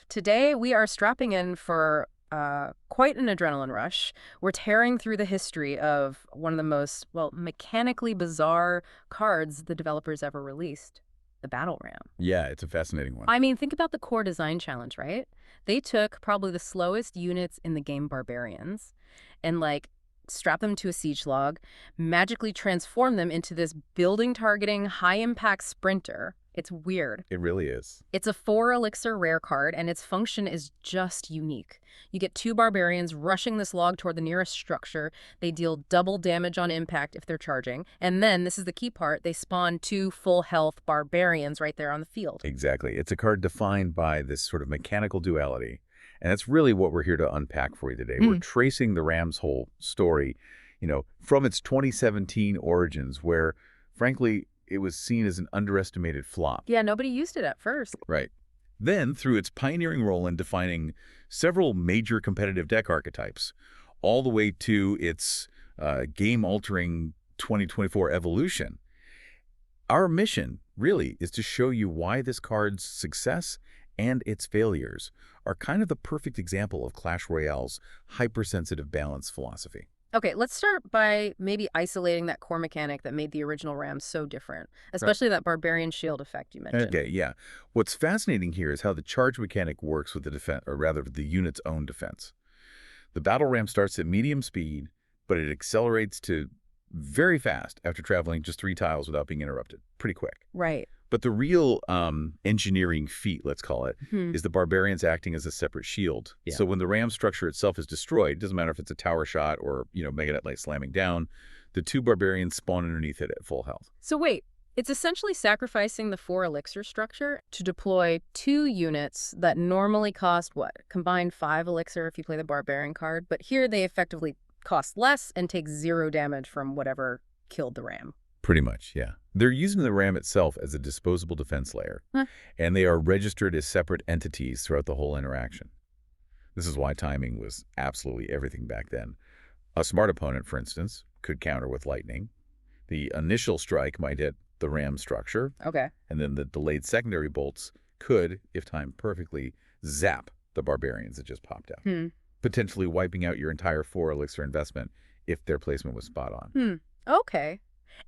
Today, we are strapping in for quite an adrenaline rush. We're tearing through the history of one of the most, well, mechanically bizarre cards the developers ever released, the Battle Ram. Yeah, it's a fascinating one. I mean, think about the core design challenge, right? They took probably the slowest units in the game, Barbarians, and strap them to a siege log, magically transform them into this building targeting high impact sprinter. It's weird. It really is. It's a 4 elixir rare card, and its function is just unique. You get 2 barbarians rushing this log toward the nearest structure. They deal double damage on impact if they're charging. And then, this is the key part, they spawn 2 full health barbarians right there on the field. Exactly. It's a card defined by this sort of mechanical duality. And that's really what we're here to unpack for you today. We're tracing the Ram's whole story, from its 2017 origins, where, frankly, it was seen as an underestimated flop. Yeah, nobody used it at first. Right. Then, through its pioneering role in defining several major competitive deck archetypes, all the way to its game-altering 2024 evolution, our mission, really, is to show you why this card's success and its failures are kind of the perfect example of Clash Royale's hypersensitive balance philosophy. Okay, let's start by maybe isolating that core mechanic that made the original Ram so different, especially that barbarian shield effect you mentioned. Okay, yeah. What's fascinating here is how the charge mechanic works with the defense, or rather the unit's own defense. The battle ram starts at medium speed, but it accelerates to very fast after traveling just 3 tiles without being interrupted. Pretty quick. Right. But the real engineering feat, let's call it, is the barbarians acting as a separate shield. Yeah. So when the ram structure itself is destroyed, it doesn't matter if it's a tower shot or, Mega Knight slamming down, the 2 barbarians spawn underneath it at full health. So wait, it's essentially sacrificing the 4 elixir structure to deploy 2 units that normally cost, what, combined 5 elixir if you play the barbarian card, but here they effectively cost less and take 0 damage from whatever killed the ram. Pretty much, yeah. They're using the RAM itself as a disposable defense layer, and they are registered as separate entities throughout the whole interaction. This is why timing was absolutely everything back then. A smart opponent, for instance, could counter with lightning. The initial strike might hit the RAM structure, and then the delayed secondary bolts could, if timed perfectly, zap the barbarians that just popped out, potentially wiping out your entire 4 elixir investment if their placement was spot on. Okay.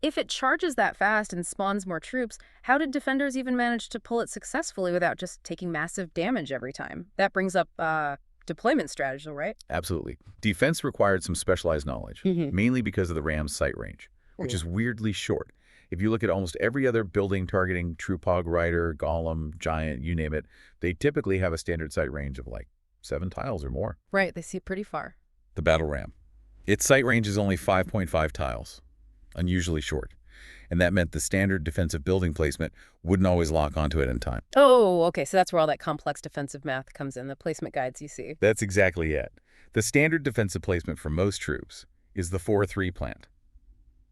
If it charges that fast and spawns more troops, how did defenders even manage to pull it successfully without just taking massive damage every time? That brings up deployment strategy, right? Absolutely. Defense required some specialized knowledge, mainly because of the ram's sight range, which is weirdly short. If you look at almost every other building targeting True-Pog Rider, Golem, Giant, you name it, they typically have a standard sight range of 7 tiles or more. Right, they see pretty far. The Battle Ram. Its sight range is only 5.5 tiles. Unusually short. And that meant the standard defensive building placement wouldn't always lock onto it in time. Oh, okay, so that's where all that complex defensive math comes in, the placement guides you see. That's exactly it. The standard defensive placement for most troops is the 4-3 plant.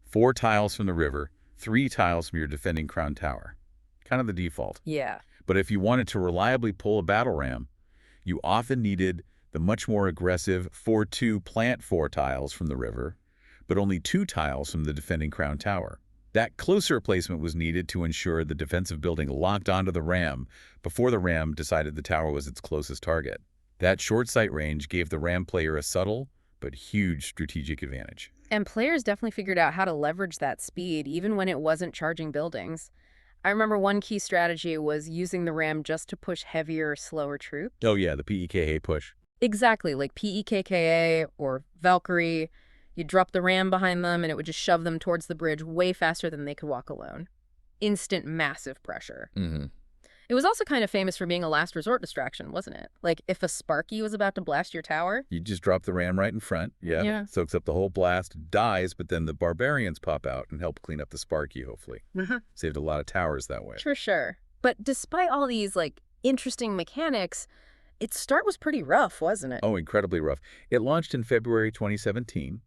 4 tiles from the river, 3 tiles from your defending crown tower. Kind of the default. Yeah. But if you wanted to reliably pull a battle ram, you often needed the much more aggressive 4-2 plant 4 tiles from the river, but only 2 tiles from the defending crown tower. That closer placement was needed to ensure the defensive building locked onto the ram before the ram decided the tower was its closest target. That short sight range gave the ram player a subtle but huge strategic advantage. And players definitely figured out how to leverage that speed, even when it wasn't charging buildings. I remember one key strategy was using the ram just to push heavier, slower troops. Oh yeah, the P.E.K.K.A push. Exactly, like P.E.K.K.A or Valkyrie. You'd drop the ram behind them, and it would just shove them towards the bridge way faster than they could walk alone. Instant, massive pressure. It was also kind of famous for being a last resort distraction, wasn't it? Like, if a Sparky was about to blast your tower. You just drop the ram right in front. Yeah. Soaks up the whole blast, dies, but then the barbarians pop out and help clean up the Sparky, hopefully. Saved a lot of towers that way. For sure. But despite all these, interesting mechanics, its start was pretty rough, wasn't it? Oh, incredibly rough. It launched in February 2017.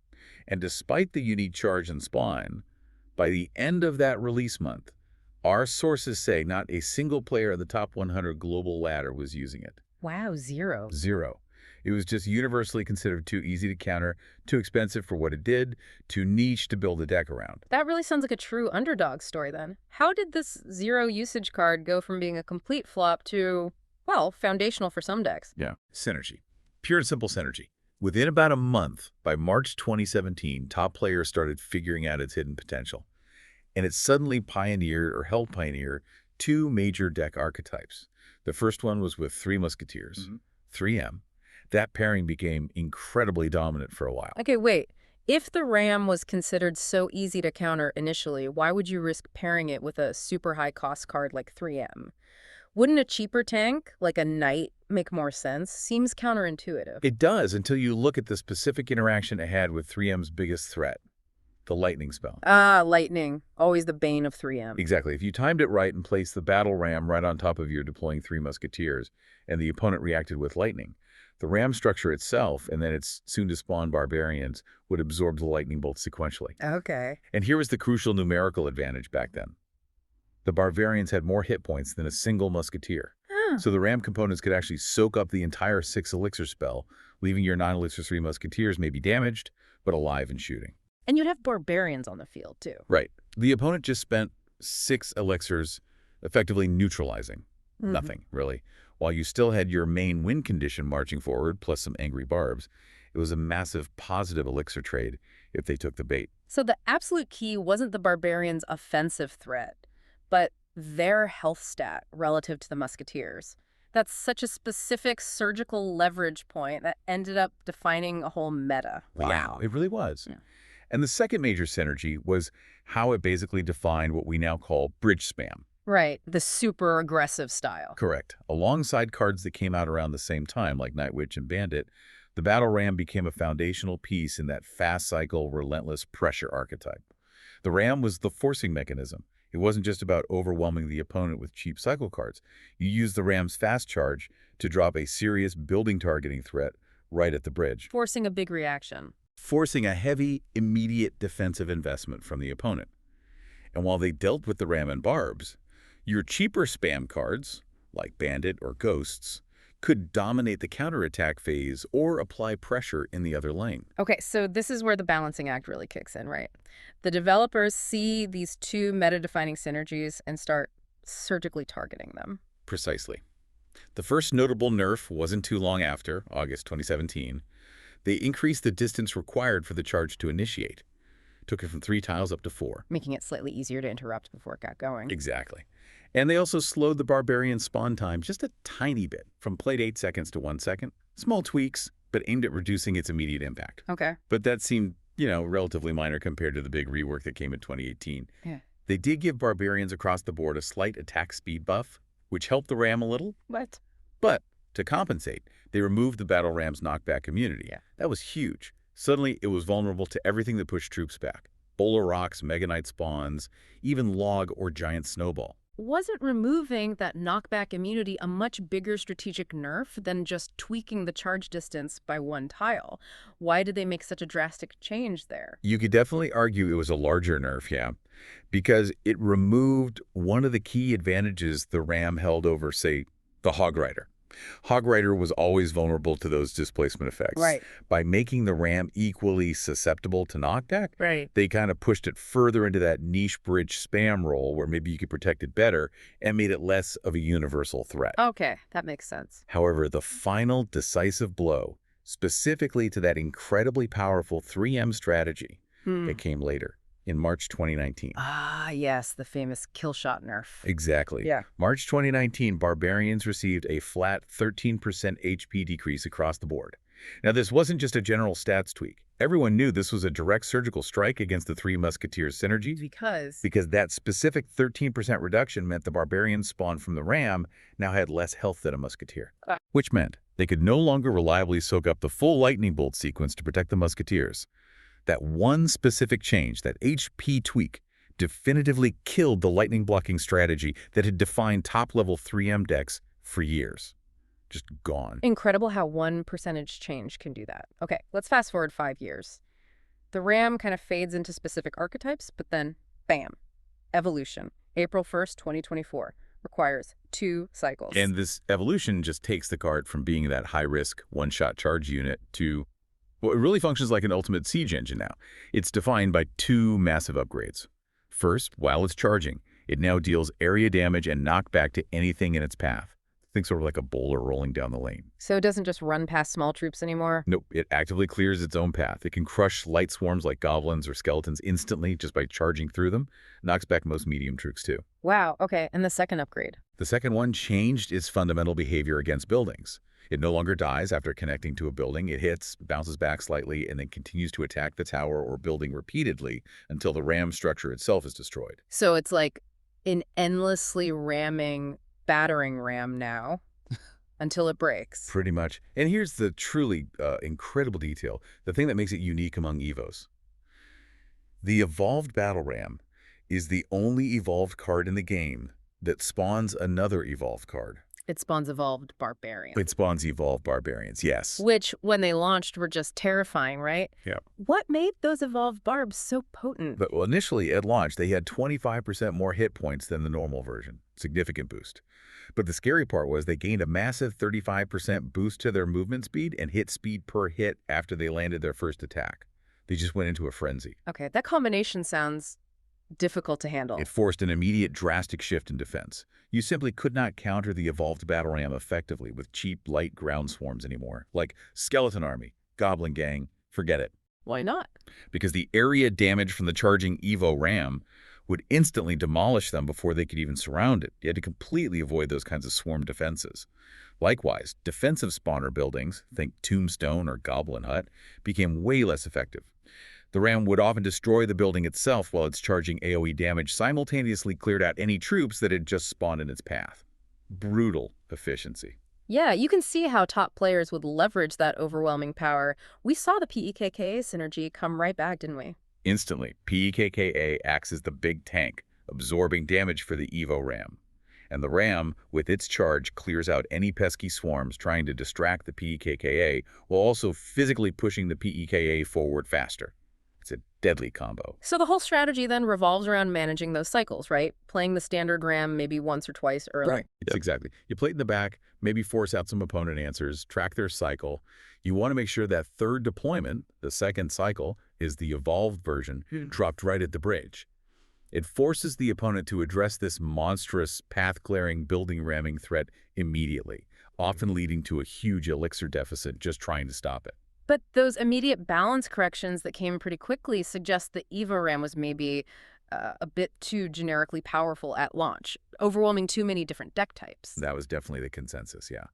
And despite the unique charge and spawn, by the end of that release month, our sources say not a single player of the top 100 global ladder was using it. Wow, 0. 0. It was just universally considered too easy to counter, too expensive for what it did, too niche to build a deck around. That really sounds like a true underdog story then. How did this 0 usage card go from being a complete flop to Well, foundational for some decks. Yeah. Synergy. Pure and simple synergy. Within about a month, by March 2017, top players started figuring out its hidden potential. And it suddenly pioneered or helped pioneer two major deck archetypes. The first one was with Three Musketeers, 3M. That pairing became incredibly dominant for a while. Okay, wait. If the Ram was considered so easy to counter initially, why would you risk pairing it with a super high-cost card like 3M? Wouldn't a cheaper tank, like a Knight, make more sense? Seems counterintuitive. It does until you look at the specific interaction it had with 3M's biggest threat, the lightning spell. Ah, lightning. Always the bane of 3M. Exactly. If you timed it right and placed the battle ram right on top of your deploying Three Musketeers, and the opponent reacted with lightning, the ram structure itself, and then its soon-to-spawn barbarians, would absorb the lightning bolts sequentially. Okay. And here was the crucial numerical advantage back then. The barbarians had more hit points than a single musketeer. So the ram components could actually soak up the entire 6 elixir spell, leaving your 9 elixir 3 musketeers maybe damaged, but alive and shooting. And you'd have barbarians on the field, too. Right. The opponent just spent 6 elixirs effectively neutralizing nothing, really. While you still had your main win condition marching forward, plus some angry barbs, it was a massive positive elixir trade if they took the bait. So the absolute key wasn't the barbarians' offensive threat, but their health stat relative to the musketeers. That's such a specific surgical leverage point that ended up defining a whole meta. Wow, it really was. Yeah. And the second major synergy was how it basically defined what we now call bridge spam. Right, the super aggressive style. Correct. Alongside cards that came out around the same time, like Night Witch and Bandit, the Battle Ram became a foundational piece in that fast cycle, relentless pressure archetype. The Ram was the forcing mechanism. It wasn't just about overwhelming the opponent with cheap cycle cards. You used the Ram's fast charge to drop a serious building targeting threat right at the bridge, Forcing a big reaction. forcing a heavy, immediate defensive investment from the opponent. And while they dealt with the Ram and Barbs, your cheaper spam cards, like Bandit or Ghosts, could dominate the counterattack phase or apply pressure in the other lane. Okay, so this is where the balancing act really kicks in, right? The developers see these two meta-defining synergies and start surgically targeting them. Precisely. The first notable nerf wasn't too long after, August 2017. They increased the distance required for the charge to initiate. Took it from 3 tiles up to 4. Making it slightly easier to interrupt before it got going. Exactly. And they also slowed the barbarian spawn time just a tiny bit, from played 8 seconds to 1 second. Small tweaks, but aimed at reducing its immediate impact. Okay. But that seemed, relatively minor compared to the big rework that came in 2018. Yeah. They did give barbarians across the board a slight attack speed buff, which helped the ram a little. What? But to compensate, they removed the battle ram's knockback immunity. Yeah. That was huge. Suddenly, it was vulnerable to everything that pushed troops back. Bowler rocks, Mega Knight spawns, even log or giant snowball. Wasn't removing that knockback immunity a much bigger strategic nerf than just tweaking the charge distance by 1 tile? Why did they make such a drastic change there? You could definitely argue it was a larger nerf, yeah, because it removed one of the key advantages the ram held over, say, the Hog Rider. Hog Rider was always vulnerable to those displacement effects. Right. By making the ram equally susceptible to knockback, Right. they kind of pushed it further into that niche bridge spam role where maybe you could protect it better and made it less of a universal threat. Okay, that makes sense. However, the final decisive blow, specifically to that incredibly powerful 3M strategy, it came later, in March 2019. Ah, yes, the famous kill shot nerf. Exactly. Yeah. March 2019, barbarians received a flat 13% HP decrease across the board. Now, this wasn't just a general stats tweak. Everyone knew this was a direct surgical strike against the Three Musketeers synergy. Because that specific 13% reduction meant the barbarian spawn from the ram now had less health than a musketeer. Which meant they could no longer reliably soak up the full lightning bolt sequence to protect the musketeers. That one specific change, that HP tweak, definitively killed the lightning blocking strategy that had defined top-level 3M decks for years. Just gone. Incredible how 1% change can do that. Okay, let's fast forward 5 years. The RAM kind of fades into specific archetypes, but then, bam, evolution. April 1st, 2024. Requires 2 cycles. And this evolution just takes the card from being that high-risk, one-shot charge unit to, well, it really functions like an ultimate siege engine now. It's defined by 2 massive upgrades. First, while it's charging, it now deals area damage and knockback to anything in its path. Think sort of like a bowler rolling down the lane. So it doesn't just run past small troops anymore? Nope, it actively clears its own path. It can crush light swarms like goblins or skeletons instantly just by charging through them. Knocks back most medium troops too. Wow, okay. And the second upgrade? The second one changed its fundamental behavior against buildings. It no longer dies after connecting to a building. It hits, bounces back slightly, and then continues to attack the tower or building repeatedly until the ram structure itself is destroyed. So it's like an endlessly ramming battering ram now until it breaks. Pretty much. And here's the truly incredible detail, the thing that makes it unique among EVOs. The evolved battle ram is the only evolved card in the game that spawns another evolved card. It spawns evolved barbarians. It spawns evolved barbarians, yes. Which, when they launched, were just terrifying, right? Yeah. What made those evolved barbs so potent? But well, initially, at launch, they had 25% more hit points than the normal version. Significant boost. But the scary part was they gained a massive 35% boost to their movement speed and hit speed per hit after they landed their first attack. They just went into a frenzy. Okay, that combination sounds difficult to handle. It forced an immediate drastic shift in defense. You simply could not counter the evolved battle ram effectively with cheap, light ground swarms anymore. Like Skeleton Army, Goblin Gang, forget it. Why not? Because the area damage from the charging Evo ram would instantly demolish them before they could even surround it. You had to completely avoid those kinds of swarm defenses. Likewise, defensive spawner buildings, think Tombstone or Goblin Hut, became way less effective. The ram would often destroy the building itself while its charging AoE damage simultaneously cleared out any troops that had just spawned in its path. Brutal efficiency. Yeah, you can see how top players would leverage that overwhelming power. We saw the P.E.K.K.A synergy come right back, didn't we? Instantly, P.E.K.K.A acts as the big tank, absorbing damage for the Evo ram. And the ram, with its charge, clears out any pesky swarms trying to distract the P.E.K.K.A while also physically pushing the P.E.K.K.A forward faster. It's a deadly combo. So the whole strategy then revolves around managing those cycles, right? Playing the standard ram maybe once or twice early. Right. It's exactly. You play it in the back, maybe force out some opponent answers, track their cycle. You want to make sure that third deployment, the second cycle, is the evolved version, dropped right at the bridge. It forces the opponent to address this monstrous, path-clearing, building ramming threat immediately, often leading to a huge elixir deficit just trying to stop it. But those immediate balance corrections that came pretty quickly suggest the Evo RAM was maybe a bit too generically powerful at launch, overwhelming too many different deck types. That was definitely the consensus, yeah.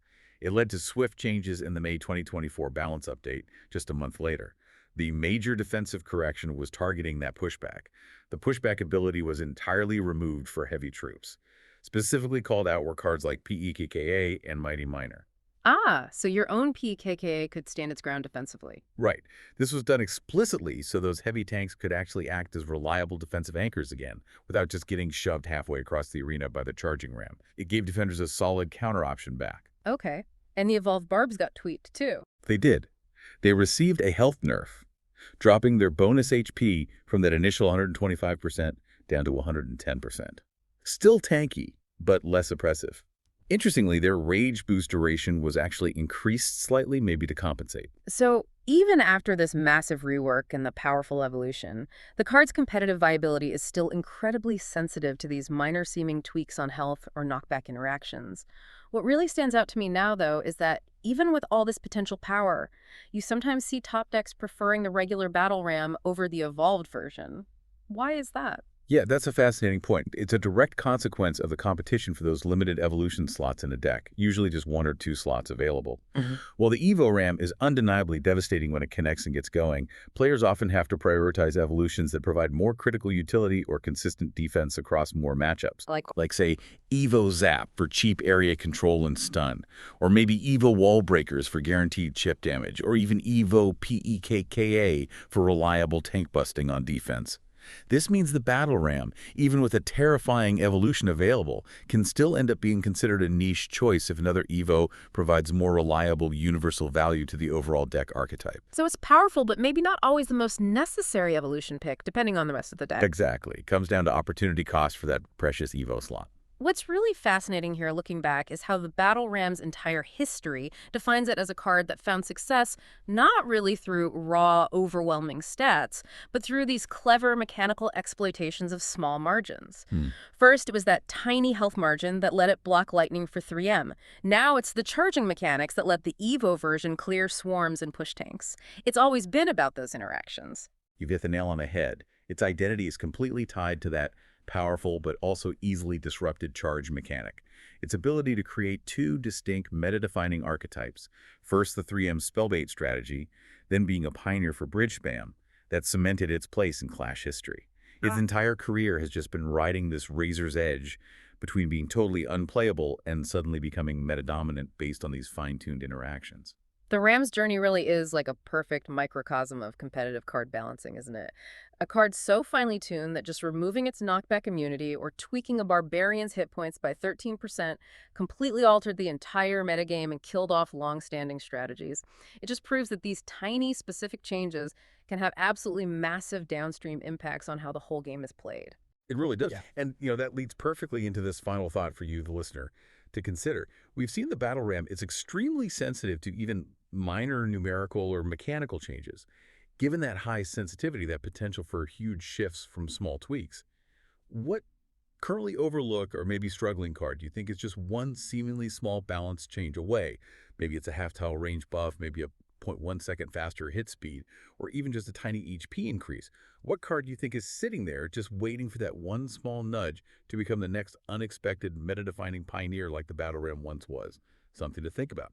It led to swift changes in the May 2024 balance update just a month later. The major defensive correction was targeting that pushback. The pushback ability was entirely removed for heavy troops. Specifically called out were cards like P.E.K.K.A and Mighty Miner. Ah, so your own P.E.K.K.A could stand its ground defensively. Right. This was done explicitly so those heavy tanks could actually act as reliable defensive anchors again, without just getting shoved halfway across the arena by the charging ram. It gave defenders a solid counter option back. Okay. And the evolved barbs got tweaked, too. They did. They received a health nerf, dropping their bonus HP from that initial 125% down to 110%. Still tanky, but less oppressive. Interestingly, their rage boost duration was actually increased slightly, maybe to compensate. So even after this massive rework and the powerful evolution, the card's competitive viability is still incredibly sensitive to these minor-seeming tweaks on health or knockback interactions. What really stands out to me now, though, is that even with all this potential power, you sometimes see top decks preferring the regular battle ram over the evolved version. Why is that? Yeah, that's a fascinating point. It's a direct consequence of the competition for those limited evolution slots in a deck, usually just 1 or 2 slots available. While the Evo RAM is undeniably devastating when it connects and gets going, players often have to prioritize evolutions that provide more critical utility or consistent defense across more matchups. Like say, Evo Zap for cheap area control and stun, or maybe Evo Wall Breakers for guaranteed chip damage, or even Evo P.E.K.K.A for reliable tank busting on defense. This means the battle ram, even with a terrifying evolution available, can still end up being considered a niche choice if another Evo provides more reliable universal value to the overall deck archetype. So it's powerful, but maybe not always the most necessary evolution pick, depending on the rest of the deck. Exactly. It comes down to opportunity cost for that precious Evo slot. What's really fascinating here looking back is how the Battle Ram's entire history defines it as a card that found success not really through raw, overwhelming stats, but through these clever mechanical exploitations of small margins. Hmm. First, it was that tiny health margin that let it block lightning for 3M. Now it's the charging mechanics that let the Evo version clear swarms and push tanks. It's always been about those interactions. You've hit the nail on the head. Its identity is completely tied to that powerful but also easily disrupted charge mechanic. Its ability to create two distinct meta-defining archetypes. First, the 3M spellbait strategy, then being a pioneer for bridge spam, that cemented its place in Clash history. Its entire career has just been riding this razor's edge between being totally unplayable and suddenly becoming meta-dominant based on these fine-tuned interactions. The Rams' journey really is like a perfect microcosm of competitive card balancing, isn't it? A card so finely tuned that just removing its knockback immunity or tweaking a barbarian's hit points by 13% completely altered the entire metagame and killed off long-standing strategies. It just proves that these tiny, specific changes can have absolutely massive downstream impacts on how the whole game is played. It really does. Yeah. And, that leads perfectly into this final thought for you, the listener, to consider. We've seen the battle ram is extremely sensitive to even minor numerical or mechanical changes. Given that high sensitivity, that potential for huge shifts from small tweaks, what currently overlooked or maybe struggling card do you think is just one seemingly small balance change away? Maybe it's a half-tile range buff, maybe a 0.1 second faster hit speed, or even just a tiny HP increase. What card do you think is sitting there just waiting for that one small nudge to become the next unexpected meta-defining pioneer like the Battle Ram once was? Something to think about.